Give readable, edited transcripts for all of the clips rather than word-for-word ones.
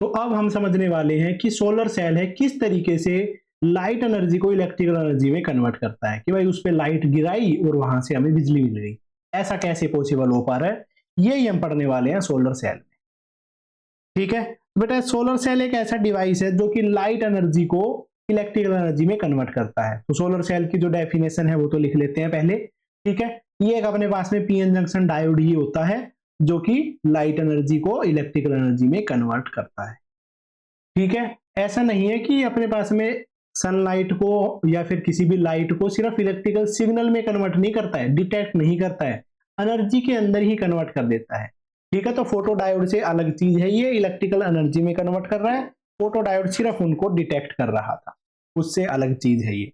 तो अब हम समझने वाले हैं कि सोलर सेल है किस तरीके से लाइट एनर्जी को इलेक्ट्रिकल एनर्जी में कन्वर्ट करता है, कि भाई उस पे लाइट गिराई और वहां से हमें बिजली मिल गई। ऐसा कैसे पॉसिबल हो पा रहा है, यही हम पढ़ने वाले हैं सोलर सेल में। ठीक है, तो बेटा सोलर सेल एक ऐसा डिवाइस है जो कि लाइट एनर्जी को इलेक्ट्रिकल एनर्जी में कन्वर्ट करता है। तो सोलर सेल की जो डेफिनेशन है वो तो लिख लेते हैं पहले। ठीक है, ये एक अपने पास में पीएन जंक्शन डायोड ही होता है जो कि लाइट एनर्जी को इलेक्ट्रिकल एनर्जी में कन्वर्ट करता है। ठीक है, ऐसा नहीं है कि अपने पास में सनलाइट को या फिर किसी भी लाइट को सिर्फ इलेक्ट्रिकल सिग्नल में कन्वर्ट नहीं करता है, डिटेक्ट नहीं करता है, एनर्जी के अंदर ही कन्वर्ट कर देता है। ठीक है, तो फोटो डायोड से अलग चीज है, ये इलेक्ट्रिकल एनर्जी में कन्वर्ट कर रहा है। फोटो डायोड सिर्फ उनको डिटेक्ट कर रहा था, उससे अलग चीज है ये।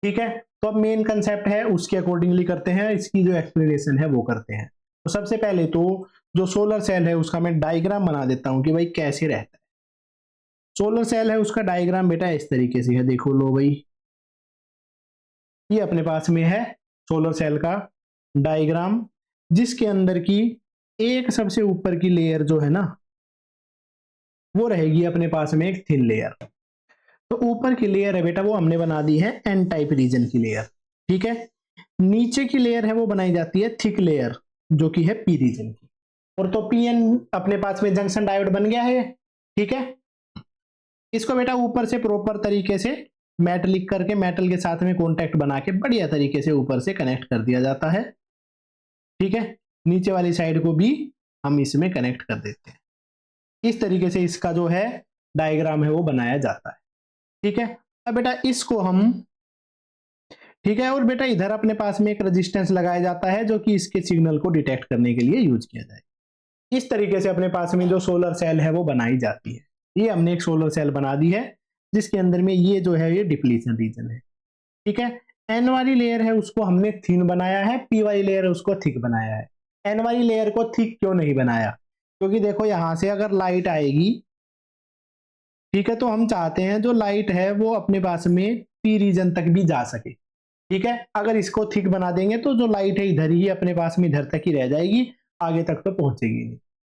ठीक है, तो अब मेन कंसेप्ट है उसके अकॉर्डिंगली करते हैं, इसकी जो एक्सप्लेनेशन है वो करते हैं। तो सबसे पहले तो जो सोलर सेल है उसका मैं डायग्राम बना देता हूं कि भाई कैसे रहता है। सोलर सेल है उसका डायग्राम बेटा इस तरीके से है, देखो लो भाई, ये अपने पास में है सोलर सेल का डायग्राम, जिसके अंदर की एक सबसे ऊपर की लेयर जो है ना वो रहेगी अपने पास में एक थिन लेयर। तो ऊपर की लेयर है बेटा वो हमने बना दी है एन टाइप रीजन की लेयर। ठीक है, नीचे की लेयर है वो बनाई जाती है थिक लेयर जो कि है पी रीजन की। और तो पीएन अपने पास में जंक्शन डायोड बन गया है। ठीक है, इसको बेटा ऊपर से प्रॉपर तरीके से मेटल लिख करके मेटल के साथ में कॉन्टेक्ट बना के बढ़िया तरीके से ऊपर से कनेक्ट कर दिया जाता है। ठीक है, नीचे वाली साइड को भी हम इसमें कनेक्ट कर देते हैं। इस तरीके से इसका जो है डायग्राम है वो बनाया जाता है। ठीक है, अब बेटा इसको हम, ठीक है, और बेटा इधर अपने पास में एक रेजिस्टेंस लगाया जाता है जो कि इसके सिग्नल को डिटेक्ट करने के लिए यूज किया जाए। इस तरीके से अपने पास में जो सोलर सेल है वो बनाई जाती है। ये हमने एक सोलर सेल बना दी है जिसके अंदर में ये जो है ये डिप्लीशन रीजन है। ठीक है, एन वाली लेयर है उसको हमने थिन बनाया है, पी वाली लेयर है उसको थिक बनाया है। एन वाली लेयर को थिक क्यों नहीं बनाया, क्योंकि देखो यहां से अगर लाइट आएगी, ठीक है, तो हम चाहते हैं जो लाइट है वो अपने पास में पी रीजन तक भी जा सके। ठीक है, अगर इसको थिक बना देंगे तो जो लाइट है इधर ही अपने पास में इधर तक ही रह जाएगी, आगे तक तो पहुंचेगी नहीं।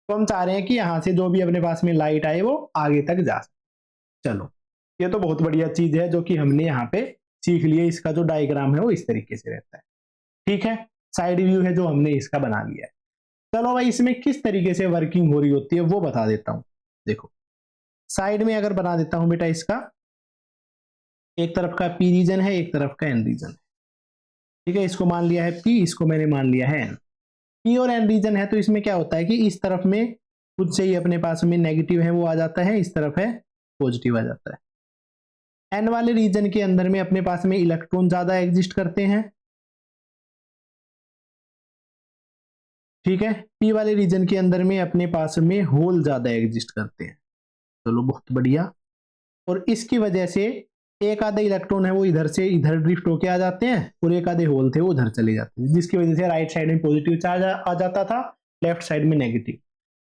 तो हम चाह रहे हैं कि यहां से जो भी अपने पास में लाइट आए वो आगे तक जा सके। चलो, ये तो बहुत बढ़िया चीज है जो कि हमने यहाँ पे सीख लिया। इसका जो डायग्राम है वो इस तरीके से रहता है। ठीक है, साइड व्यू है जो हमने इसका बना लिया है। चलो भाई, इसमें किस तरीके से वर्किंग हो रही होती है वो बता देता हूं। देखो, साइड में अगर बना देता हूं बेटा इसका, एक तरफ का पी रीजन है एक तरफ का एन रीजन है। ठीक है, इसको मान लिया है पी, इसको मैंने मान लिया है एन। पी और एन रीजन है तो इसमें क्या होता है कि इस तरफ में खुद से ही अपने पास में नेगेटिव है वो आ जाता है, इस तरफ है पॉजिटिव आ जाता है। एन वाले रीजन के अंदर में अपने पास में इलेक्ट्रॉन ज्यादा एग्जिस्ट करते हैं। ठीक है, पी वाले रीजन के अंदर में अपने पास में होल ज्यादा एग्जिस्ट करते हैं। चलो बहुत बढ़िया। और इसकी वजह से एक आधे इलेक्ट्रॉन है वो इधर से इधर ड्रिफ्ट होके आ जाते हैं और एक आधे होल थे वो उधर चले जाते हैं, जिसकी वजह से राइट साइड में पॉजिटिव चार्ज आ जाता था, लेफ्ट साइड में नेगेटिव।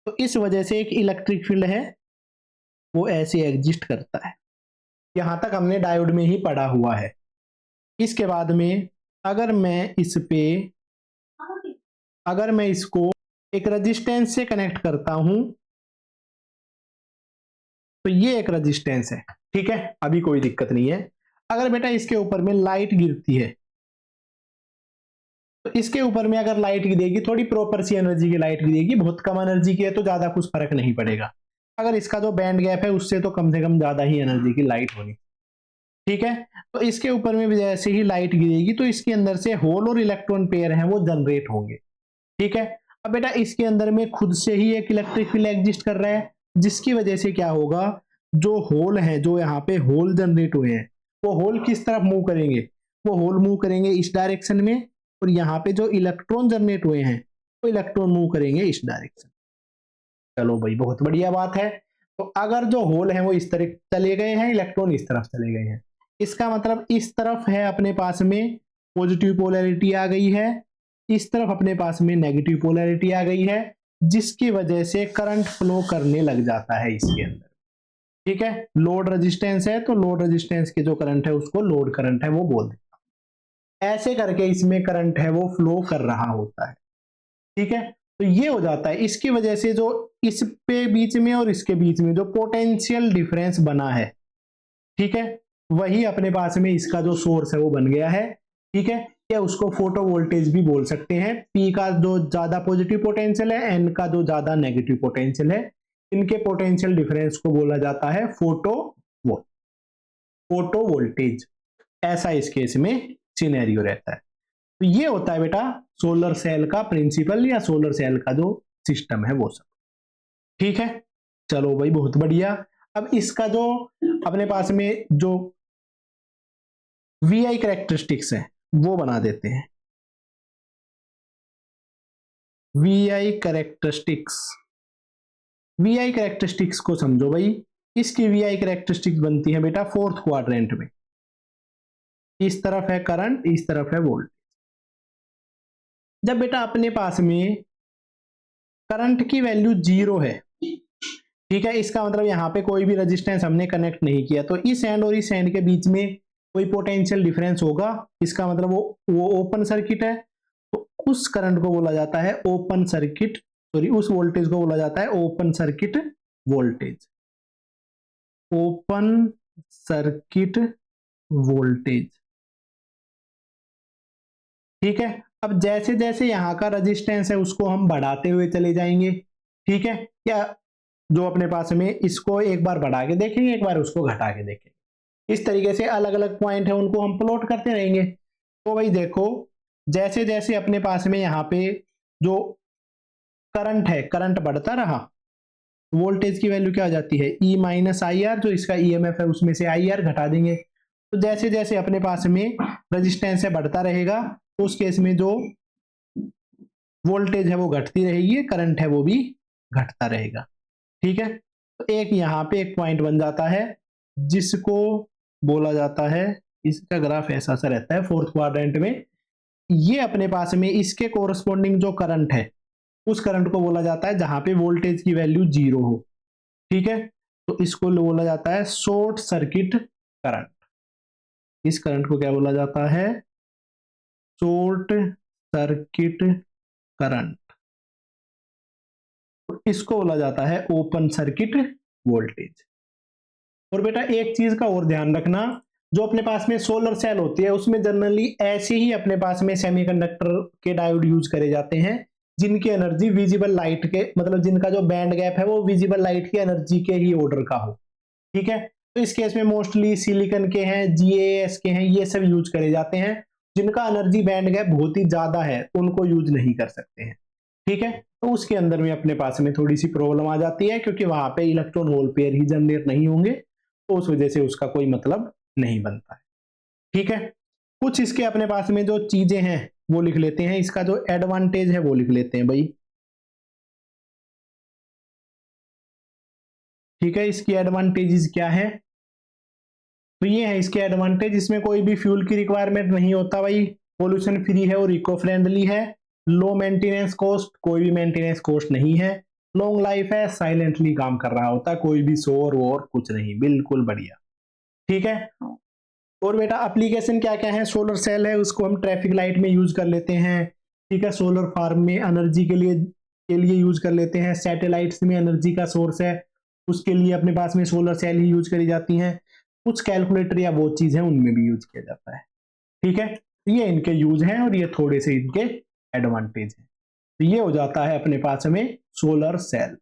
तो इस वजह से एक इलेक्ट्रिक फील्ड है वो ऐसे एग्जिस्ट करता है। यहां तक हमने डायोड में ही पढ़ा हुआ है। इसके बाद में अगर मैं इस पे, अगर मैं इसको एक रेजिस्टेंस से कनेक्ट करता हूं तो ये एक रेजिस्टेंस है। ठीक है, अभी कोई दिक्कत नहीं है। अगर बेटा इसके ऊपर में लाइट गिरती है तो इसके ऊपर में अगर लाइट गिरेगी, थोड़ी प्रॉपर सी एनर्जी की लाइट गिरेगी, बहुत कम एनर्जी की है तो ज्यादा कुछ फर्क नहीं पड़ेगा। अगर इसका जो बैंड गैप है उससे तो कम से कम ज्यादा ही एनर्जी की लाइट होनी। ठीक है, तो इसके ऊपर में भी जैसे ही लाइट गिरेगी तो इसके अंदर से होल और इलेक्ट्रॉन पेयर हैं वो जनरेट होंगे। ठीक है, अब बेटा इसके अंदर में खुद से ही एक इलेक्ट्रिक फील्ड एग्जिस्ट कर रहा है, जिसकी वजह से क्या होगा, जो होल है, जो यहाँ पे होल जनरेट हुए हैं वो होल किस तरफ मूव करेंगे, वो होल मूव करेंगे इस डायरेक्शन में, और यहाँ पे जो इलेक्ट्रॉन जनरेट हुए हैं वो इलेक्ट्रॉन मूव करेंगे इस डायरेक्शन। चलो भाई बहुत बढ़िया बात है। तो अगर जो होल है वो इस तरफ चले गए हैं, इलेक्ट्रॉन इस तरफ चले गए हैं, इसका मतलब इस तरफ है अपने पास में पॉजिटिव पोलैरिटी आ गई है, इस तरफ अपने पास में नेगेटिव पोलैरिटी आ गई है, जिसकी वजह से करंट फ्लो करने लग जाता है इसके अंदर। ठीक है, लोड रेजिस्टेंस है तो लोड रेजिस्टेंस के जो करंट है उसको लोड करंट है वो बोल देता हूं। ऐसे करके इसमें करंट है वो फ्लो कर रहा होता है। ठीक है, तो ये हो जाता है, इसकी वजह से जो इस पे बीच में और इसके बीच में जो पोटेंशियल डिफरेंस बना है, ठीक है, वही अपने पास में इसका जो सोर्स है वो बन गया है। ठीक है, या उसको फोटो वोल्टेज भी बोल सकते हैं। पी का जो ज्यादा पॉजिटिव पोटेंशियल है, एन का जो ज्यादा नेगेटिव पोटेंशियल है, इनके पोटेंशियल डिफरेंस को बोला जाता है फोटो वोल्टेज। ऐसा इस केस में सिनेरियो रहता है। तो ये होता है बेटा सोलर सेल का प्रिंसिपल या सोलर सेल का जो सिस्टम है वो सब। ठीक है, चलो भाई बहुत बढ़िया। अब इसका जो अपने पास में जो वीआई कैरेक्टरिस्टिक्स है वो बना देते हैं। वीआई कैरेक्टरिस्टिक्स को समझो भाई। इसकी वीआई कैरेक्टरिस्टिक्स बनती है बेटा फोर्थ क्वाड्रेंट में। इस तरफ है करंट, इस तरफ है वोल्टेज। जब बेटा अपने पास में करंट की वैल्यू 0 है, ठीक है, इसका मतलब यहां पे कोई भी रेजिस्टेंस हमने कनेक्ट नहीं किया, तो इस एंड और इस एंड के बीच में कोई पोटेंशियल डिफरेंस होगा, इसका मतलब वो ओपन सर्किट है। तो उस करंट को बोला जाता है ओपन सर्किट, सॉरी उस वोल्टेज को बोला जाता है open circuit voltage. Open circuit voltage. ठीक है, अब जैसे जैसे यहां का रेजिस्टेंस है उसको हम बढ़ाते हुए चले जाएंगे। ठीक है, या जो अपने पास में इसको एक बार बढ़ा के देखेंगे, एक बार उसको घटा के देखेंगे। इस तरीके से अलग अलग पॉइंट है उनको हम प्लॉट करते रहेंगे। तो भाई देखो, जैसे जैसे अपने पास में यहाँ पे जो करंट है, करंट बढ़ता रहा, वोल्टेज की वैल्यू क्या हो जाती है ई माइनस आई आर। जो इसका ईएमएफ है उसमें से आई आर घटा देंगे। तो जैसे जैसे अपने पास में रेजिस्टेंस है बढ़ता रहेगा, तो उस केस में जो वोल्टेज है वो घटती रहेगी, करंट है वो भी घटता रहेगा। ठीक है, तो एक यहाँ पे एक पॉइंट बन जाता है जिसको बोला जाता है, इसका ग्राफ ऐसा सा रहता है फोर्थ क्वाड्रेंट में। ये अपने पास में इसके कोरस्पॉन्डिंग जो करंट है उस करंट को बोला जाता है जहां पे वोल्टेज की वैल्यू 0 हो। ठीक है, तो इसको बोला जाता है शॉर्ट सर्किट करंट। इस करंट को क्या बोला जाता है, शॉर्ट सर्किट करंट। इसको बोला जाता है ओपन सर्किट वोल्टेज। और बेटा एक चीज का और ध्यान रखना, जो अपने पास में सोलर सेल होती है उसमें जनरली ऐसे ही अपने पास में सेमीकंडक्टर के डायोड यूज करे जाते हैं जिनकी एनर्जी विजिबल लाइट के, मतलब जिनका जो बैंड गैप है वो विजिबल लाइट की एनर्जी के ही ऑर्डर का हो। ठीक है, तो इस केस में मोस्टली सिलिकॉन के हैं, जीएएस के हैं, ये सब यूज करे जाते हैं। जिनका एनर्जी बैंड गैप बहुत ही ज्यादा है उनको यूज नहीं कर सकते हैं। ठीक है, तो उसके अंदर में अपने पास में थोड़ी सी प्रॉब्लम आ जाती है क्योंकि वहां पे इलेक्ट्रॉन होल पेयर ही जनरेट नहीं होंगे, तो उस वजह से उसका कोई मतलब नहीं बनता है। ठीक है, कुछ इसके अपने पास में जो चीजें हैं वो लिख लेते हैं, इसका जो एडवांटेज है वो लिख लेते हैं भाई। ठीक है, इसकी एडवांटेजेस क्या है, तो ये है इसके एडवांटेज। इसमें कोई भी फ्यूल की रिक्वायरमेंट नहीं होता भाई, पोल्यूशन फ्री है और इको फ्रेंडली है। लो मेंटेनेंस कॉस्ट, कोई भी मेंटेनेंस कॉस्ट नहीं है। लॉन्ग लाइफ है, साइलेंटली काम कर रहा होता है, कोई भी शोर वोर कुछ नहीं, बिल्कुल बढ़िया। ठीक है, और बेटा एप्लीकेशन क्या क्या है, सोलर सेल है उसको हम ट्रैफिक लाइट में यूज कर लेते हैं। ठीक है, सोलर फार्म में एनर्जी के लिए यूज कर लेते हैं। सैटेलाइट्स में एनर्जी का सोर्स है उसके लिए अपने पास में सोलर सेल ही यूज करी जाती हैं। कुछ कैलकुलेटर या वो चीज है उनमें भी यूज किया जाता है। ठीक है, ये इनके यूज हैं और ये थोड़े से इनके एडवांटेज हैं। तो ये हो जाता है अपने पास में सोलर सेल।